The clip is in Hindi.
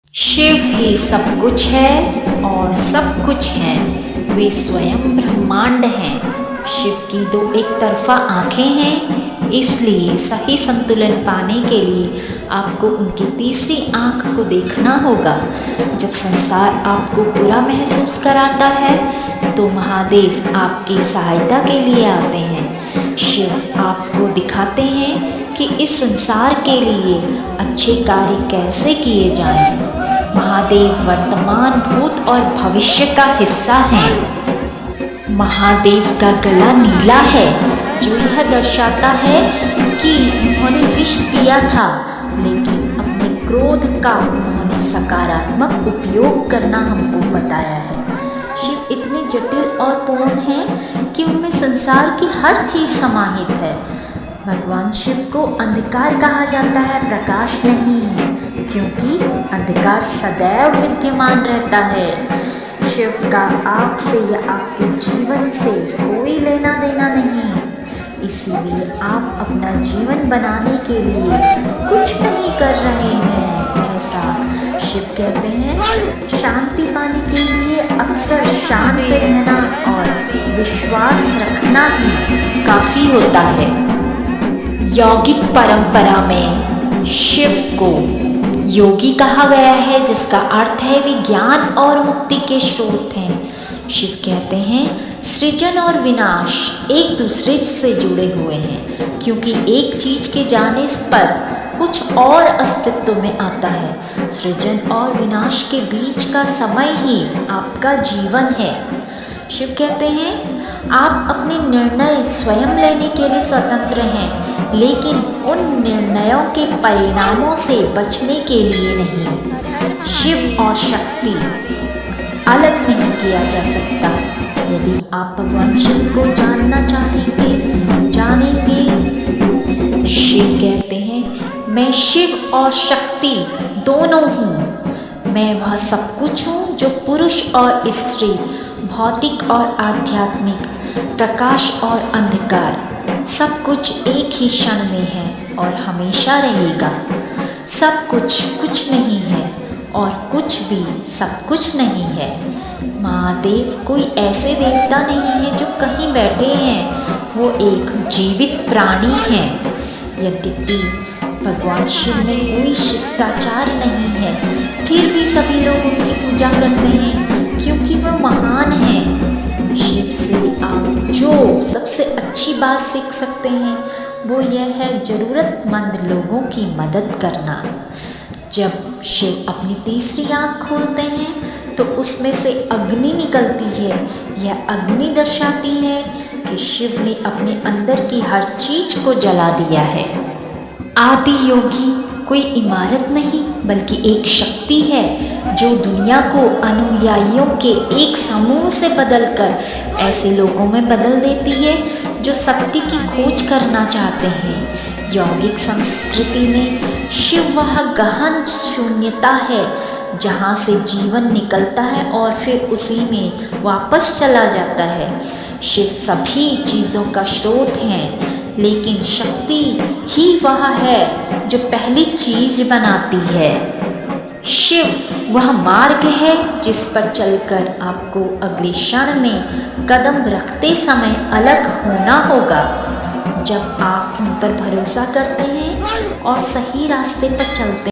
शिव ही सब कुछ है और सब कुछ है, वे स्वयं ब्रह्मांड हैं। शिव की दो एक तरफा आँखें हैं, इसलिए सही संतुलन पाने के लिए आपको उनकी तीसरी आँख को देखना होगा। जब संसार आपको बुरा महसूस कराता है तो महादेव आपकी सहायता के लिए आते हैं। शिव आपको दिखाते हैं कि इस संसार के लिए अच्छे कार्य कैसे किए जाएं। महादेव वर्तमान, भूत और भविष्य का हिस्सा हैं। महादेव का गला नीला है, जो यह दर्शाता है कि उन्होंने विष पिया था, लेकिन अपने क्रोध का उन्होंने सकारात्मक उपयोग करना हमको बताया है। शिव इतने जटिल और पूर्ण हैं कि उनमें संसार की हर चीज समाहित है। भगवान शिव को अंधकार कहा जाता है, प्रकाश नहीं, क्योंकि अंधकार सदैव विद्यमान रहता है। शिव का आपसे या आपके जीवन से कोई लेना देना नहीं, इसीलिए आप अपना जीवन बनाने के लिए कुछ नहीं कर रहे हैं, ऐसा शिव कहते हैं। शांति पाने के लिए अक्सर शांत रहना और विश्वास रखना ही काफ़ी होता है। यौगिक परंपरा में शिव को योगी कहा गया है, जिसका अर्थ है वे ज्ञान और मुक्ति के स्रोत हैं। शिव कहते हैं सृजन और विनाश एक दूसरे से जुड़े हुए हैं, क्योंकि एक चीज के जाने पर कुछ और अस्तित्व में आता है। सृजन और विनाश के बीच का समय ही आपका जीवन है। शिव कहते हैं आप अपने निर्णय स्वयं लेने के लिए स्वतंत्र हैं, लेकिन उन निर्णयों के परिणामों से बचने के लिए नहीं। शिव और शक्ति अलग नहीं किया जा सकता। यदि आप भगवान शिव को जानना चाहेंगे, जानेंगे। शिव कहते हैं मैं शिव और शक्ति दोनों हूँ। मैं वह सब कुछ हूँ जो पुरुष और स्त्री, भौतिक और आध्यात्मिक, प्रकाश और अंधकार, सब कुछ एक ही क्षण में है और हमेशा रहेगा। सब कुछ कुछ नहीं है और कुछ भी सब कुछ नहीं है। महादेव कोई ऐसे देवता नहीं है जो कहीं बैठे हैं, वो एक जीवित प्राणी हैं। यद्यपि भगवान शिव में कोई शिष्टाचार नहीं है, फिर भी सभी लोग उनकी पूजा करते हैं, क्योंकि वह महान है। शिव से आप जो सबसे अच्छी बात सीख सकते हैं वो यह है ज़रूरतमंद लोगों की मदद करना। जब शिव अपनी तीसरी आँख खोलते हैं तो उसमें से अग्नि निकलती है। यह अग्नि दर्शाती है कि शिव ने अपने अंदर की हर चीज को जला दिया है। आदि योगी कोई इमारत नहीं, बल्कि एक शक्ति है जो दुनिया को अनुयायियों के एक समूह से बदलकर ऐसे लोगों में बदल देती है जो सत्य की खोज करना चाहते हैं। यौगिक संस्कृति में शिव वह गहन शून्यता है जहाँ से जीवन निकलता है और फिर उसी में वापस चला जाता है। शिव सभी चीज़ों का स्रोत हैं, लेकिन शक्ति ही वह है जो पहली चीज बनाती है। शिव वह मार्ग है जिस पर चलकर आपको अगले क्षण में कदम रखते समय अलग होना होगा। जब आप उन पर भरोसा करते हैं और सही रास्ते पर चलते हैं